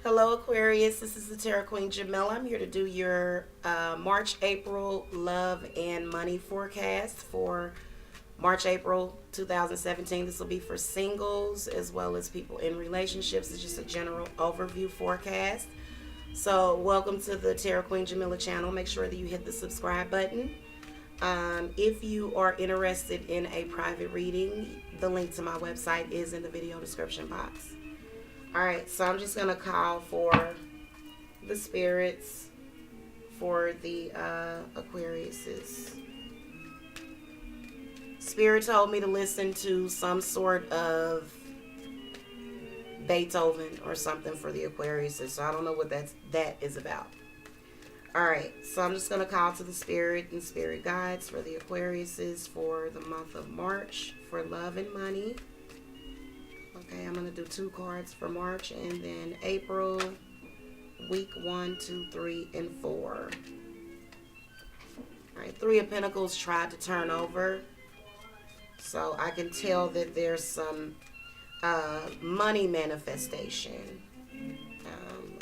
Hello, Aquarius. This is the Tarot Queen Jamila. I'm here to do your March, April love and money forecast for March, April 2017. This will be for singles as well as people in relationships. It's just a general overview forecast. So, welcome to the Tarot Queen Jamila channel. Make sure that you hit the subscribe button. If you are interested in a private reading, the link to my website is in the video description box. Alright, so I'm just going to call for the spirits for the Aquariuses. Spirit told me to listen to some sort of Beethoven or something for the Aquariuses, so I don't know what that is about. Alright, so I'm just going to call to the spirit and spirit guides for the Aquariuses for the month of March for love and money. Okay, I'm going to do 2 cards for March and then April, week 1, 2, 3, and 4. Alright, 3 of Pentacles tried to turn over. So I can tell that there's some money manifestation.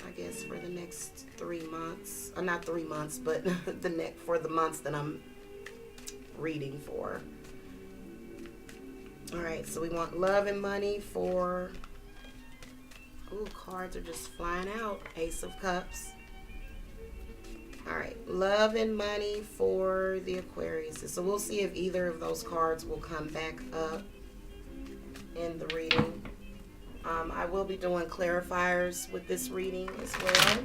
I guess for the next 3 months. Not 3 months, but for the months that I'm reading for. Alright, so we want love and money for... Ooh, cards are just flying out. Ace of Cups. Alright, love and money for the Aquarius. So we'll see if either of those cards will come back up in the reading. I will be doing clarifiers with this reading as well.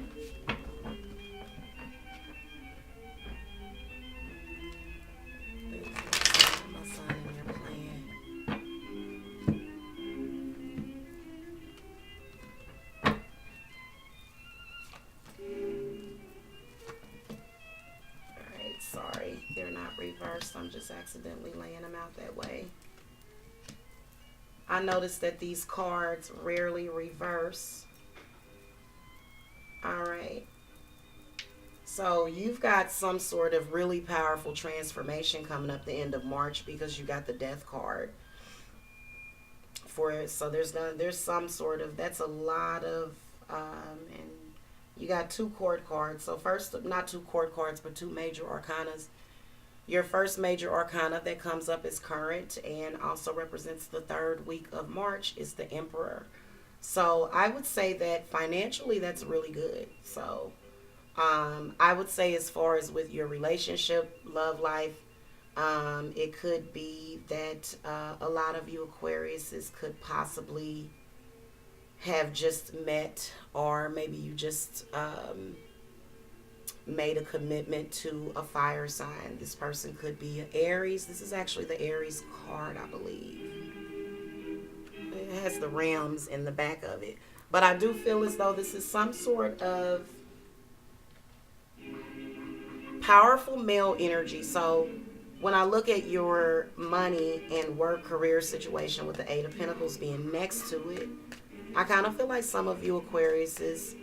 Sorry, they're not reversed. I'm just accidentally laying them out that way. I noticed that these cards rarely reverse. Alright. So you've got some sort of really powerful transformation coming up the end of March because you got the Death card for it. So there's some sort of, that's a lot of, and you got 2 court cards. So first, not 2 court cards, but 2 major arcanas. Your first major arcana that comes up is current and also represents the 3rd week of March is the Emperor. So I would say that financially that's really good. So I would say as far as with your relationship, love life, it could be that a lot of you Aquariuses could possibly have just met, or maybe you just made a commitment to a fire sign. This person could be an Aries. This is actually the Aries card, I believe. It has the rams in the back of it. But I do feel as though this is some sort of powerful male energy. So when I look at your money and work career situation with the 8 of Pentacles being next to it, I kind of feel like some of you Aquariuses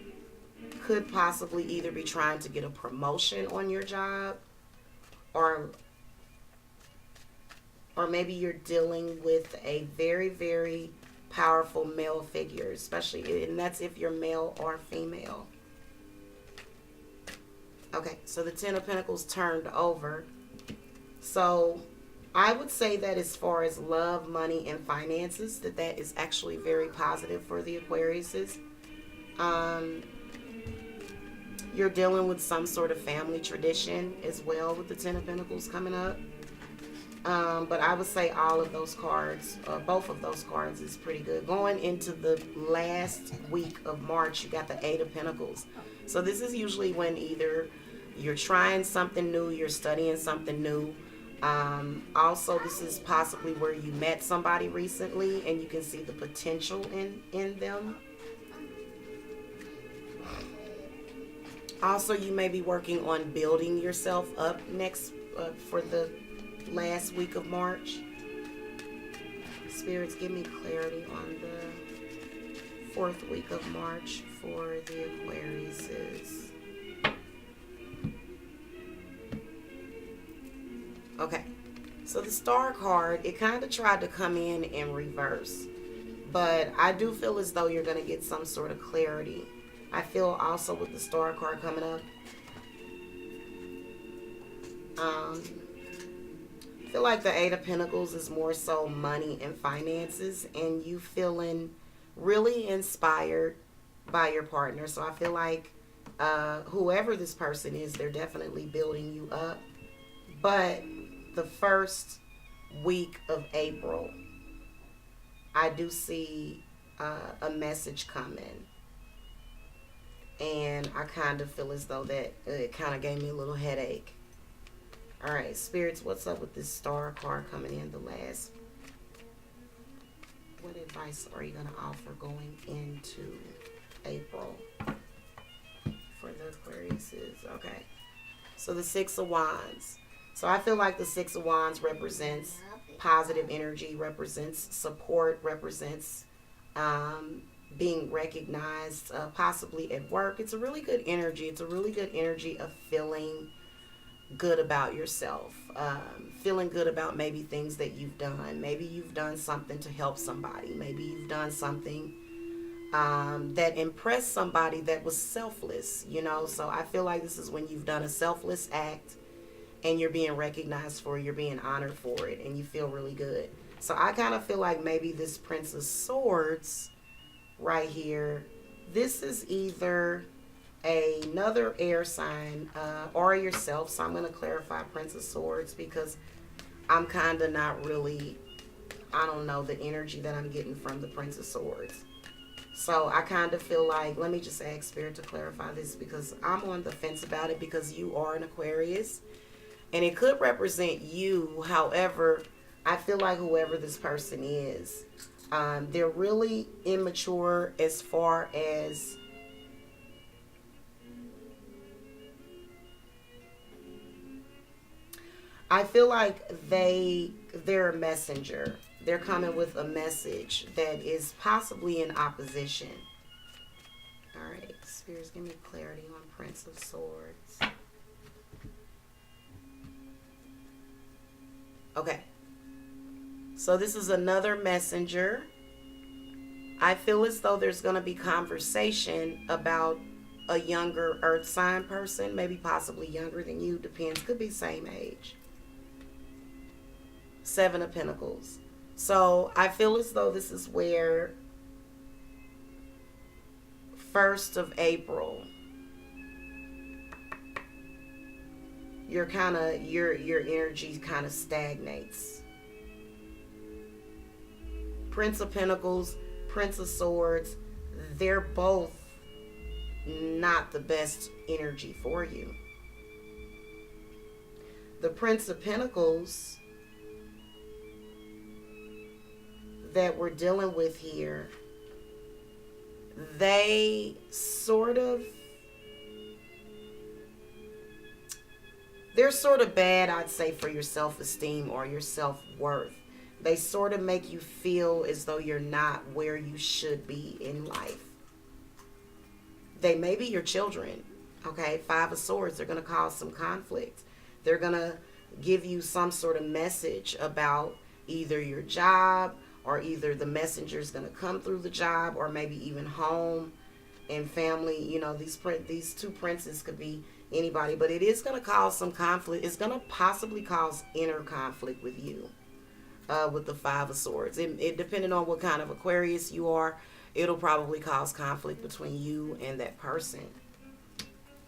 could possibly either be trying to get a promotion on your job, or maybe you're dealing with a very, very powerful male figure, especially, and that's if you're male or female. Okay, so the 10 of Pentacles turned over. So I would say that as far as love, money, and finances, that is actually very positive for the Aquariuses. You're dealing with some sort of family tradition as well with the 10 of Pentacles coming up. But I would say all of those cards, both of those cards is pretty good. Going into the last week of March, you got the 8 of Pentacles. So this is usually when either you're trying something new, you're studying something new. Also, this is possibly where you met somebody recently and you can see the potential in them. Also, you may be working on building yourself up next for the last week of March. Spirits, give me clarity on the 4th week of March for the Aquariuses. Okay, so the Star card, it kind of tried to come in reverse. But I do feel as though you're going to get some sort of clarity. I feel also with the Star card coming up, I feel like the Eight of Pentacles is more so money and finances, and you feeling really inspired by your partner. So I feel like whoever this person is, they're definitely building you up. But the first week of April, I do see a message coming. And I kind of feel as though that it kind of gave me a little headache. All right, spirits, what's up with this Star card coming in the last? What advice are you going to offer going into April for the Aquariuses? Okay, so the Six of Wands. So I feel like the Six of Wands represents positive energy, represents support, represents being recognized, possibly at work. It's a really good energy. It's a really good energy of feeling good about yourself, feeling good about maybe things that you've done. Maybe you've done something to help somebody. Maybe you've done something that impressed somebody that was selfless, you know. So I feel like this is when you've done a selfless act and you're being recognized for it, you're being honored for it, and you feel really good. So I kind of feel like maybe this Prince of Swords right here, this is either another air sign or yourself. So I'm going to clarify Prince of Swords because I'm kind of not really, I don't know the energy that I'm getting from the Prince of Swords. So I kind of feel like, let me just ask Spirit to clarify this because I'm on the fence about it, because you are an Aquarius and it could represent you. However, I feel like whoever this person is, they're really immature as far as I feel like they're a messenger. They're coming with a message that is possibly in opposition. All right, spirits, give me clarity on Prince of Swords. Okay. So this is another messenger. I feel as though there's going to be conversation about a younger earth sign person, maybe possibly younger than you, depends, could be same age. Seven of Pentacles. So I feel as though this is where 1st of April, your energy kind of stagnates. Prince of Pentacles, Prince of Swords, they're both not the best energy for you. The Prince of Pentacles that we're dealing with here, they're sort of bad, I'd say, for your self-esteem or your self-worth. They sort of make you feel as though you're not where you should be in life. They may be your children, okay? Five of Swords, they're going to cause some conflict. They're going to give you some sort of message about either your job, or either the messenger is going to come through the job, or maybe even home and family. You know, these two princes could be anybody, but it is going to cause some conflict. It's going to possibly cause inner conflict with you. With the Five of Swords, it depending on what kind of Aquarius you are, it'll probably cause conflict between you and that person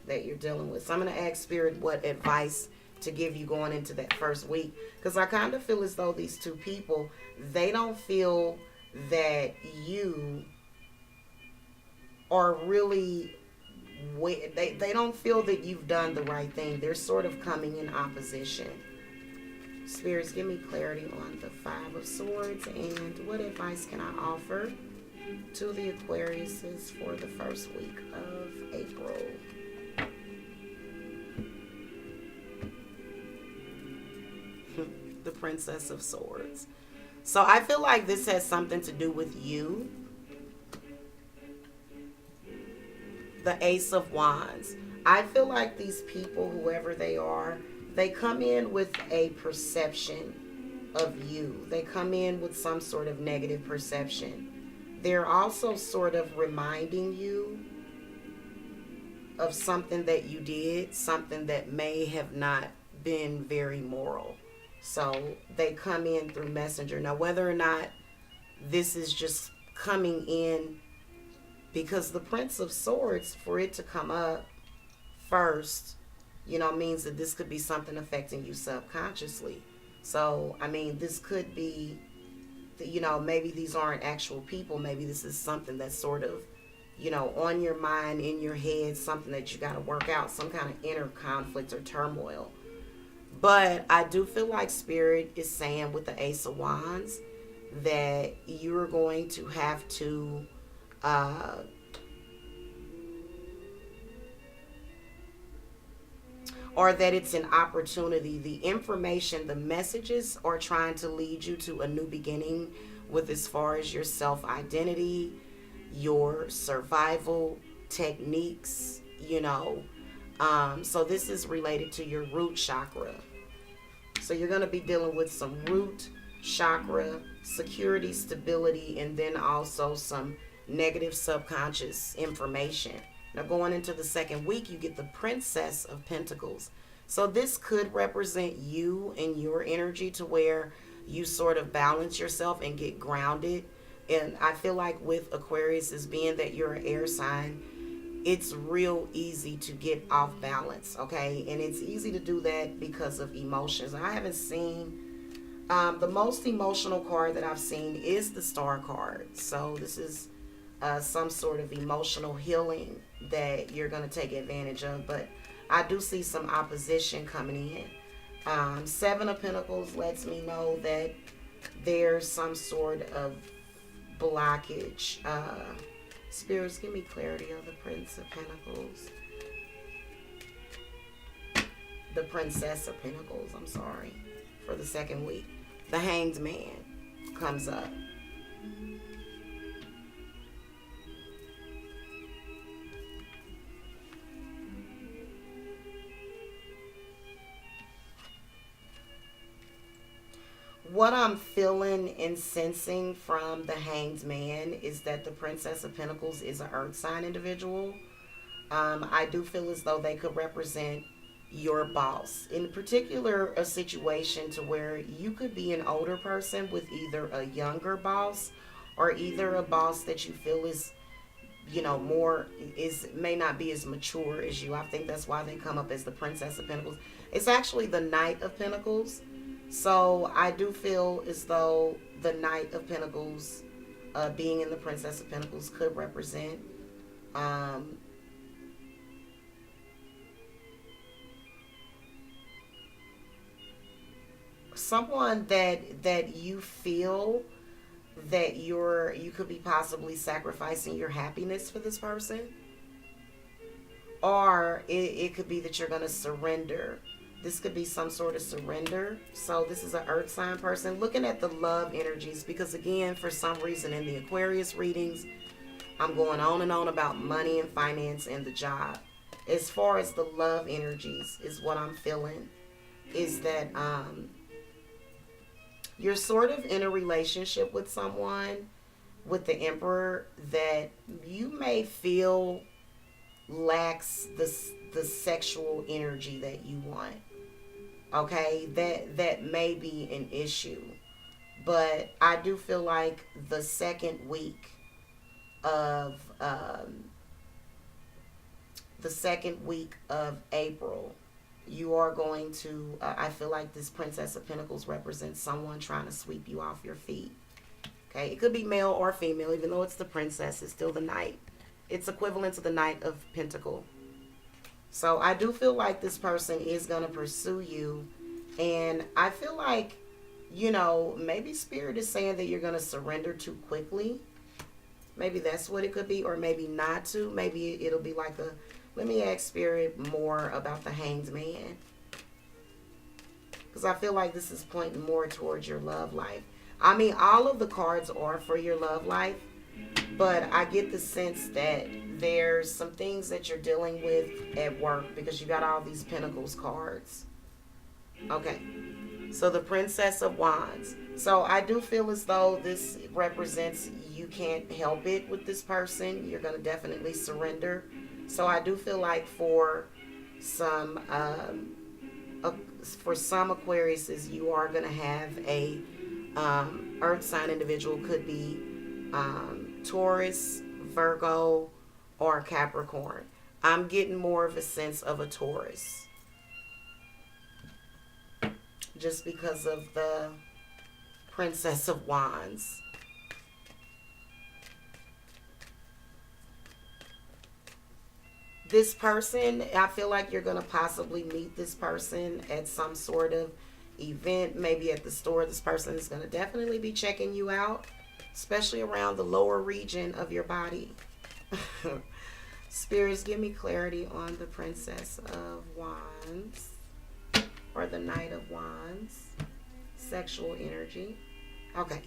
that you're dealing with. So I'm going to ask Spirit what advice to give you going into that first week, because I kind of feel as though these two people, they don't feel that you are really, they don't feel that you've done the right thing. They're sort of coming in opposition. Spirits, give me clarity on the Five of Swords, and what advice can I offer to the Aquariuses for the first week of April? The Princess of Swords. So I feel like this has something to do with you. The Ace of Wands. I feel like these people, whoever they are, they come in with a perception of you. They come in with some sort of negative perception. They're also sort of reminding you of something that you did, something that may have not been very moral. So they come in through messenger. Now, whether or not this is just coming in, because the Prince of Swords, for it to come up first, means that this could be something affecting you subconsciously. So, I mean, this could be, maybe these aren't actual people. Maybe this is something that's sort of, on your mind, in your head, something that you got to work out, some kind of inner conflict or turmoil. But I do feel like Spirit is saying with the Ace of Wands that you're going to have to or that it's an opportunity. The information, the messages are trying to lead you to a new beginning with as far as your self-identity, your survival techniques, So this is related to your root chakra. So you're going to be dealing with some root chakra, security, stability, and then also some negative subconscious information. Now, going into the second week, you get the Princess of Pentacles. So this could represent you and your energy to where you sort of balance yourself and get grounded. And I feel like with Aquarius, as being that you're an air sign, it's real easy to get off balance, okay? And it's easy to do that because of emotions. I haven't seen, the most emotional card that I've seen is the Star card. So this is some sort of emotional healing that you're going to take advantage of. But I do see some opposition coming in. Seven of Pentacles lets me know that there's some sort of blockage. Spirits, give me clarity of the Prince of Pentacles. The Princess of Pentacles, I'm sorry, for the second week. The Hanged Man comes up. What I'm feeling and sensing from the Hanged Man is that the Princess of Pentacles is an earth sign individual. I do feel as though they could represent your boss. In particular, a situation to where you could be an older person with either a younger boss or either a boss that you feel is, may not be as mature as you. I think that's why they come up as the Princess of Pentacles. It's actually the Knight of Pentacles. So I do feel as though the Knight of Pentacles being in the Princess of Pentacles could represent someone that you feel that you could be possibly sacrificing your happiness for this person, or it could be that you're going to surrender. This could be some sort of surrender. So this is an earth sign person. Looking at the love energies, because again, for some reason in the Aquarius readings, I'm going on and on about money and finance and the job. As far as the love energies is what I'm feeling, is that you're sort of in a relationship with someone, with the Emperor, that you may feel lacks the sexual energy that you want. Okay, that may be an issue, but I do feel like the second week of April, you are going to. I feel like this Princess of Pentacles represents someone trying to sweep you off your feet. Okay, it could be male or female, even though it's the princess, it's still the knight. It's equivalent to the Knight of Pentacle. So I do feel like this person is going to pursue you. And I feel like, maybe Spirit is saying that you're going to surrender too quickly. Maybe that's what it could be. Or maybe not to. Maybe it'll be like let me ask Spirit more about the Hanged Man. Because I feel like this is pointing more towards your love life. I mean, all of the cards are for your love life. But I get the sense that there's some things that you're dealing with at work because you got all these Pentacles cards. Okay. So the Princess of Wands. So I do feel as though this represents you can't help it with this person. You're going to definitely surrender. So I do feel like some for some Aquariuses, you are going to have a earth sign individual. Could be Taurus, Virgo, or Capricorn. I'm getting more of a sense of a Taurus, just because of the Princess of Wands. This person, I feel like you're going to possibly meet this person at some sort of event, maybe at the store. This person is going to definitely be checking you out, especially around the lower region of your body. Spirits, give me clarity on the Princess of Wands or the Knight of Wands. Sexual energy. Okay.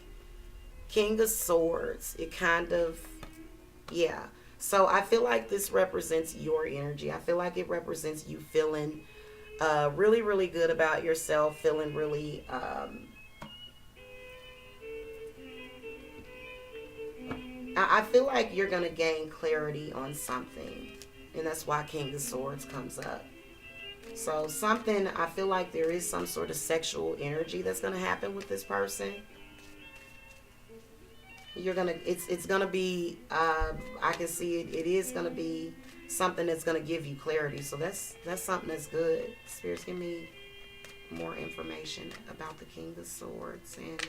King of Swords. It kind of, yeah. So I feel like this represents your energy. I feel like it represents you feeling really, really good about yourself, feeling really I feel like you're going to gain clarity on something. And that's why King of Swords comes up. So something, I feel like there is some sort of sexual energy that's going to happen with this person. You're gonna, it's gonna be, I can see it is gonna be something that's gonna give you clarity. So that's something that's good. Spirits, give me more information about the King of Swords and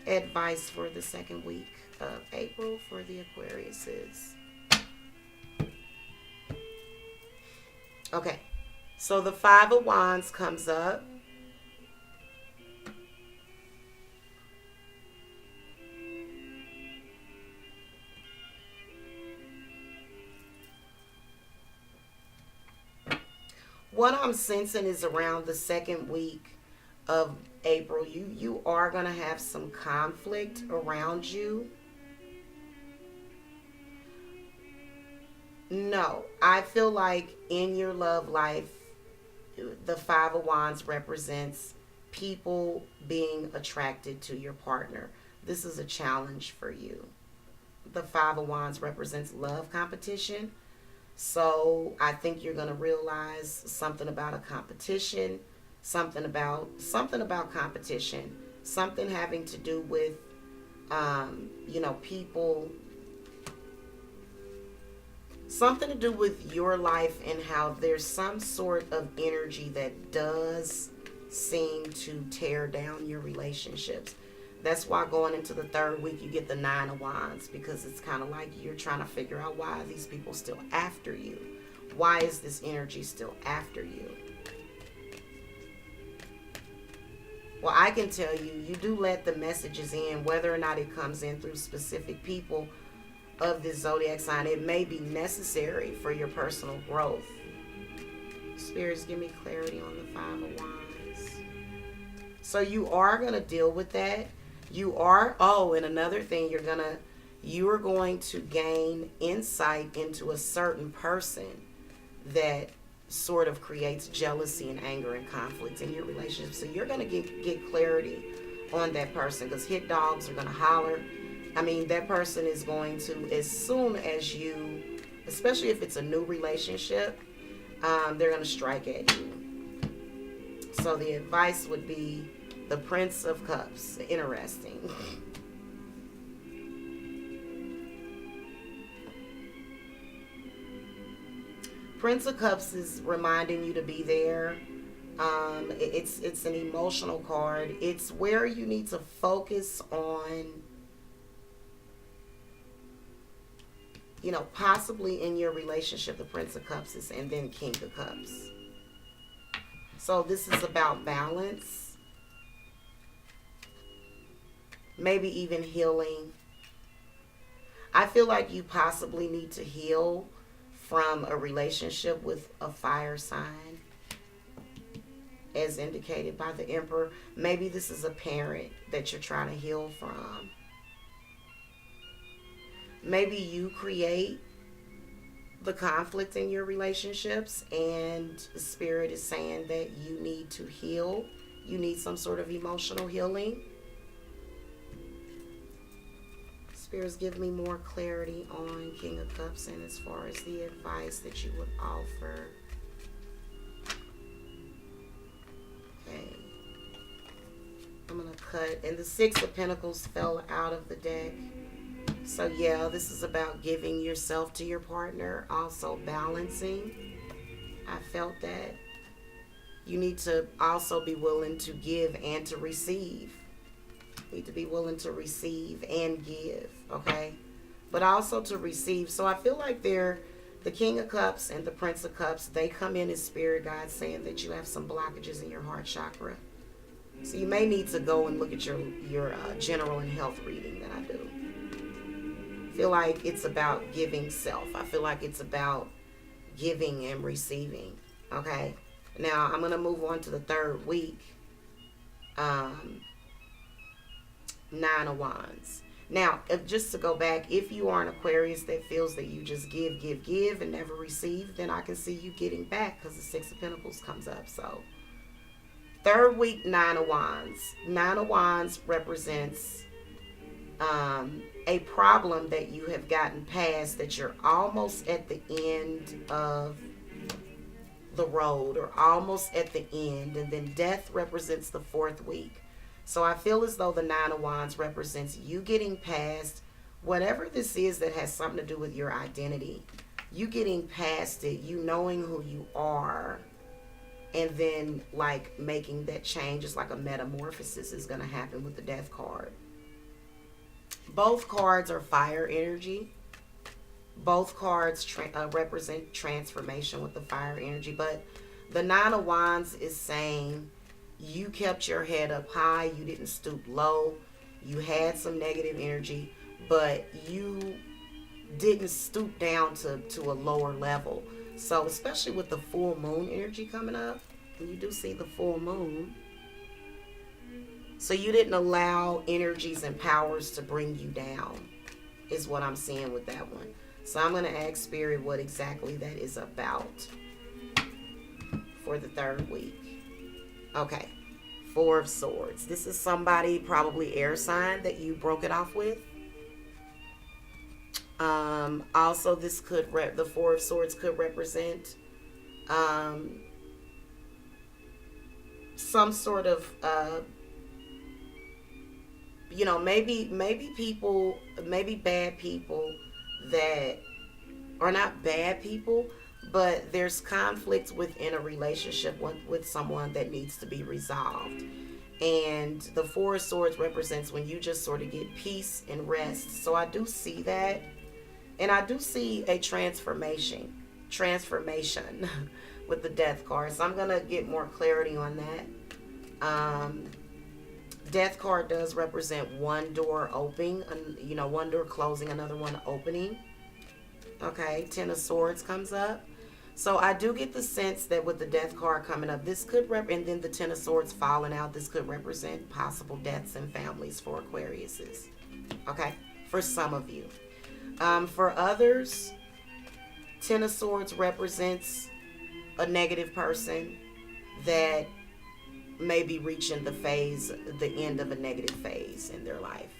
advice for the second week of April for the Aquariuses. Okay, so the Five of Wands comes up. What I'm sensing is around the second week of April, you are going to have some conflict around you. No, I feel like in your love life, the Five of Wands represents people being attracted to your partner. This is a challenge for you. The Five of Wands represents love competition. So I think you're going to realize something about a competition, something about competition, something having to do with, people, something to do with your life and how there's some sort of energy that does seem to tear down your relationships. That's why going into the third week, you get the Nine of Wands, because it's kind of like you're trying to figure out why are these people still after you? Why is this energy still after you? Well, I can tell you, you do let the messages in, whether or not it comes in through specific people of this zodiac sign. It may be necessary for your personal growth. Spirits, give me clarity on the Five of Wands. So you are going to deal with that. You are, and another thing, you are going to gain insight into a certain person that sort of creates jealousy and anger and conflict in your relationship. So you're going to get clarity on that person, because hit dogs are going to holler. I mean, that person is going to, as soon as you, especially if it's a new relationship, they're going to strike at you. So the advice would be the Prince of Cups. Interesting. Prince of Cups is reminding you to be there. It's an emotional card. It's where you need to focus on, possibly in your relationship. The Prince of Cups is, and then King of Cups. So this is about balance. Maybe even healing. I feel like you possibly need to heal from a relationship with a fire sign, as indicated by the Emperor. Maybe this is a parent that you're trying to heal from. Maybe you create the conflict in your relationships, and Spirit is saying that you need to heal. You need some sort of emotional healing. Spirits, give me more clarity on King of Cups and as far as the advice that you would offer. Okay. I'm going to cut. And the Six of Pentacles fell out of the deck. So yeah, this is about giving yourself to your partner. Also balancing. I felt that. You need to also be willing to give and to receive. You need to be willing to receive and give, okay? But also to receive. So I feel like the King of Cups and the Prince of Cups, they come in as spirit guides saying that you have some blockages in your heart chakra. So you may need to go and look at your general and health reading that I do. I feel like it's about giving self. I feel like it's about giving and receiving, okay? Now, I'm going to move on to the third week. 9 of Wands. Now, just to go back, if you are an Aquarius that feels that you just give and never receive, then I can see you getting back because the Six of Pentacles comes up. So, third week, 9 of Wands. 9 of Wands represents a problem that you have gotten past, that you're almost at the end of the road or almost at the end, and then death represents the fourth week. So I feel as though the 9 of Wands represents you getting past whatever this is that has something to do with your identity. You getting past it, you knowing who you are, and then like making that change. It's like a metamorphosis is going to happen with the death card. Both cards are fire energy. Both cards represent transformation with the fire energy. But the 9 of Wands is saying you kept your head up high. You didn't stoop low. You had some negative energy, but you didn't stoop down to a lower level. So especially with the full moon energy coming up, and you do see the full moon. So you didn't allow energies and powers to bring you down, is what I'm seeing with that one. So I'm going to ask Spirit what exactly that is about for the third week. Okay. 4 of Swords. This is somebody, probably air sign, that you broke it off with. Also, this could, the 4 of Swords could represent some sort of, maybe people, maybe bad people that are not bad people, but there's conflict within a relationship with someone that needs to be resolved. And the 4 of Swords represents when you just sort of get peace and rest. So I do see that. And I do see a transformation with the death card. So I'm going to get more clarity on that. Death card does represent one door opening, one door closing, another one opening. Okay, 10 of Swords comes up. So I do get the sense that with the death card coming up, this could and then the 10 of Swords falling out, this could represent possible deaths in families for Aquariuses. Okay, for some of you. For others, 10 of Swords represents a negative person that may be reaching the end of a negative phase in their life.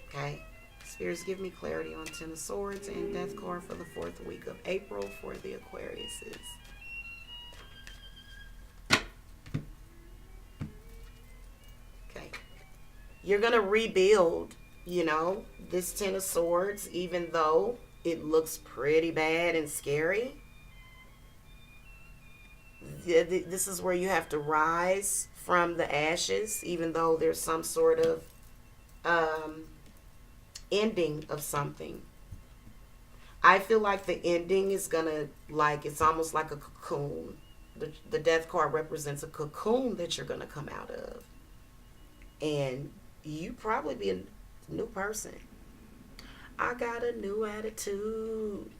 Okay? Spirits, give me clarity on 10 of Swords and death card for the 4th week of April for the Aquariuses. Okay. You're going to rebuild, this 10 of Swords, even though it looks pretty bad and scary. This is where you have to rise from the ashes, even though there's some sort of ending of something. I feel like the ending is gonna, it's almost like a cocoon. The death card represents a cocoon that you're gonna come out of, and you probably be a new person. I got a new attitude.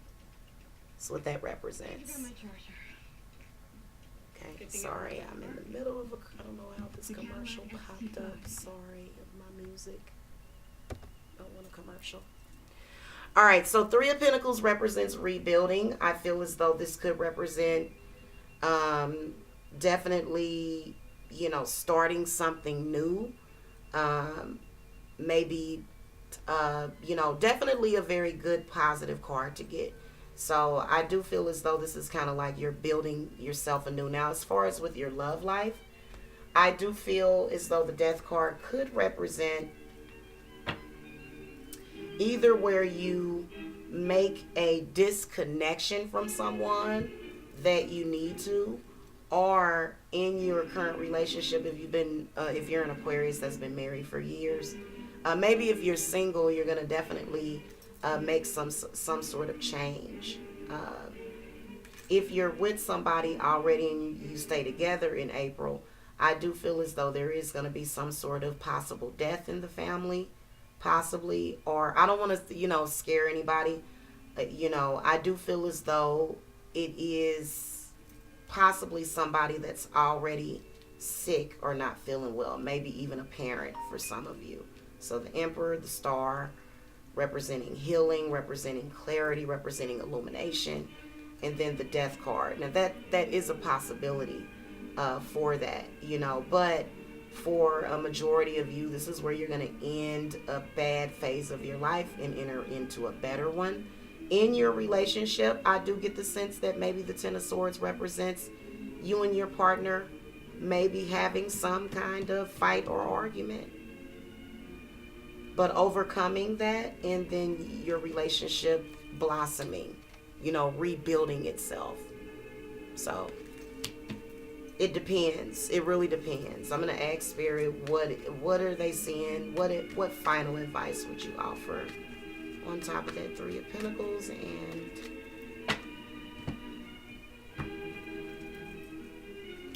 That's what that represents. Okay, sorry, I'm in the middle of I don't know how this commercial popped up. Sorry, of my music. Don't want a commercial. All right, so 3 of Pentacles represents rebuilding. I feel as though this could represent definitely, starting something new. Maybe Definitely a very good positive card to get. So I do feel as though this is kind of like you're building yourself anew. Now, as far as with your love life, I do feel as though the death card could represent either where you make a disconnection from someone that you need to, or in your current relationship, if you're an Aquarius that's been married for years, maybe if you're single, you're gonna definitely make some sort of change. If you're with somebody already and you stay together in April, I do feel as though there is going to be some sort of possible death in the family, possibly, or I don't want to, scare anybody. I do feel as though it is possibly somebody that's already sick or not feeling well, maybe even a parent for some of you. So the Emperor, the Star, representing healing, representing clarity, representing illumination, and then the Death card. Now that is a possibility for that, but for a majority of you, this is where you're going to end a bad phase of your life and enter into a better one. In your relationship, I do get the sense that maybe the Ten of Swords represents you and your partner maybe having some kind of fight or argument, but overcoming that, and then your relationship blossoming, rebuilding itself. So it depends. It really depends. I'm gonna ask Spirit, what are they seeing? What final advice would you offer on top of that Three of Pentacles? And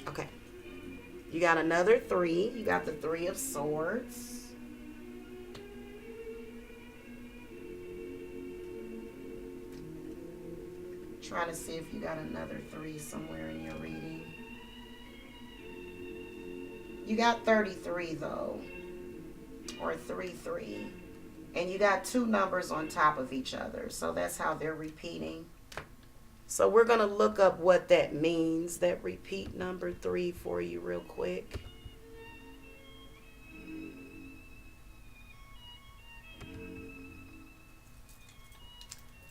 okay, you got another three. You got the Three of Swords. Try to see if you got another three somewhere in your reading. You got 33 though, or 3-3, and you got two numbers on top of each other, so that's how they're repeating. So we're gonna look up what that means, that repeat number 3, for you real quick.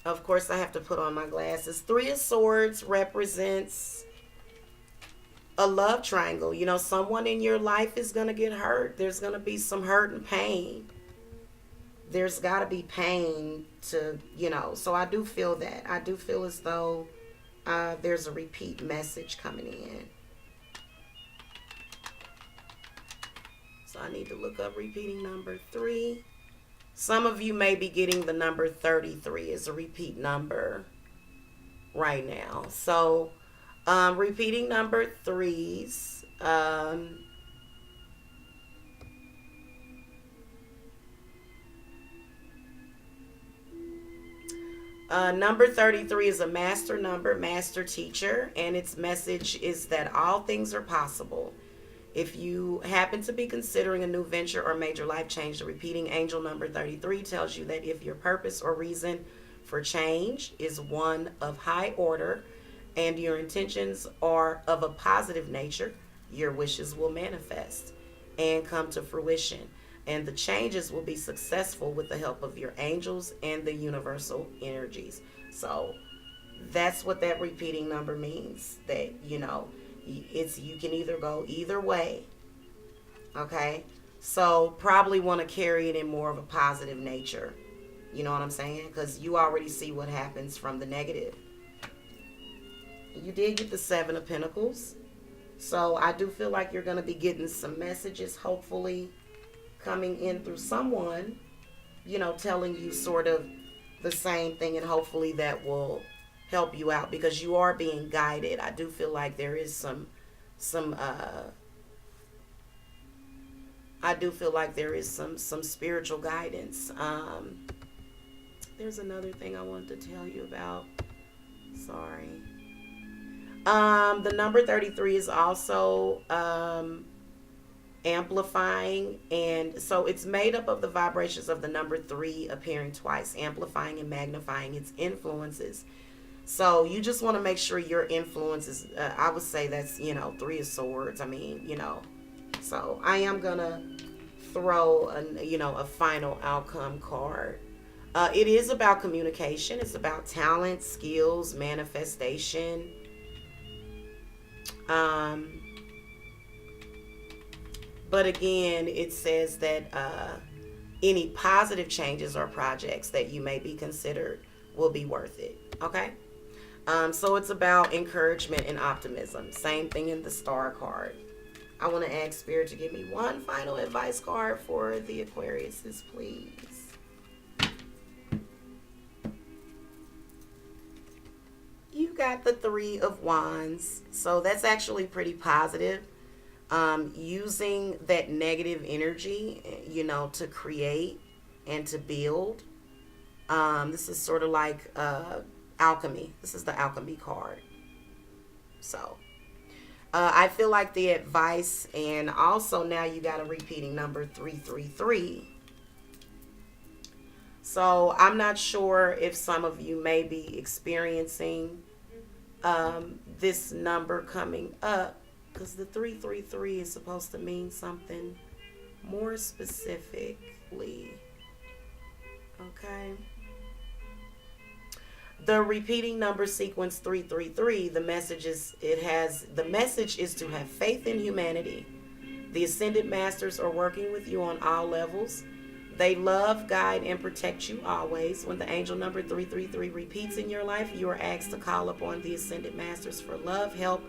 Of course, I have to put on my glasses. Three of Swords represents a love triangle. Someone in your life is going to get hurt. There's going to be some hurt and pain. There's got to be pain to, so I do feel that. I do feel as though there's a repeat message coming in. So I need to look up repeating number 3. Some of you may be getting the number 33 as a repeat number right now. So repeating number 3s. Number 33 is a master number, master teacher, and its message is that all things are possible. If you happen to be considering a new venture or major life change, the repeating angel number 33 tells you that if your purpose or reason for change is one of high order and your intentions are of a positive nature, your wishes will manifest and come to fruition. And the changes will be successful with the help of your angels and the universal energies. So that's what that repeating number means, that, you can either go either way. Okay, so probably want to carry it in more of a positive nature. You know what I'm saying? Because you already see what happens from the negative. You did get the Seven of Pentacles, so I do feel like you're going to be getting some messages, hopefully coming in through someone, telling you sort of the same thing, and hopefully that will help you out, because you are being guided. I do feel like there is some spiritual guidance. There's another thing I wanted to tell you about. Sorry. The number 33 is also amplifying, and so it's made up of the vibrations of the number 3 appearing twice, amplifying and magnifying its influences. So you just want to make sure your influence is, I would say that's, Three of Swords. I mean, so I am going to throw a final outcome card. It is about communication. It's about talent, skills, manifestation. But again, it says that any positive changes or projects that you may be considered will be worth it. Okay? So it's about encouragement and optimism. Same thing in the star card. I want to ask Spirit to give me one final advice card for the Aquariuses, please. You got the Three of Wands. So that's actually pretty positive. Using that negative energy, to create and to build. This is sort of like alchemy. This is the alchemy card. So I feel like the advice, and also now you got a repeating number 333. So I'm not sure if some of you may be experiencing this number coming up, because the 333 is supposed to mean something more specifically. Okay. The repeating number sequence 333, the message is to have faith in humanity. The ascended masters are working with you on all levels. They love, guide, and protect you always. When the angel number 333 repeats in your life, you are asked to call upon the ascended masters for love, help,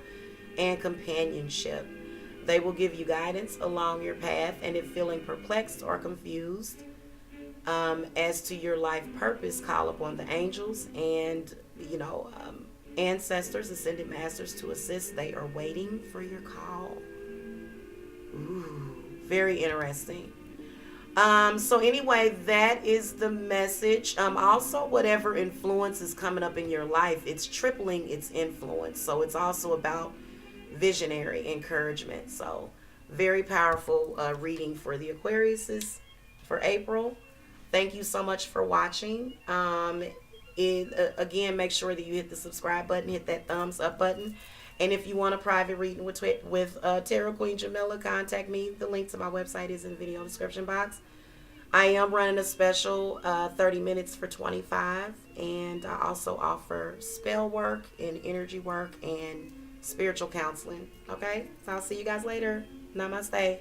and companionship. They will give you guidance along your path, and if feeling perplexed or confused as to your life purpose, call upon the angels and ancestors, ascended masters to assist. They are waiting for your call. Ooh, very interesting. So anyway, that is the message. Also, whatever influence is coming up in your life, it's tripling its influence. So it's also about visionary encouragement. So very powerful reading for the Aquariuses for April. Thank you so much for watching. Again, make sure that you hit the subscribe button, hit that thumbs up button. And if you want a private reading with Tarot Queen Jamila, contact me. The link to my website is in the video description box. I am running a special 30 minutes for $25. And I also offer spell work and energy work and spiritual counseling. Okay? So I'll see you guys later. Namaste.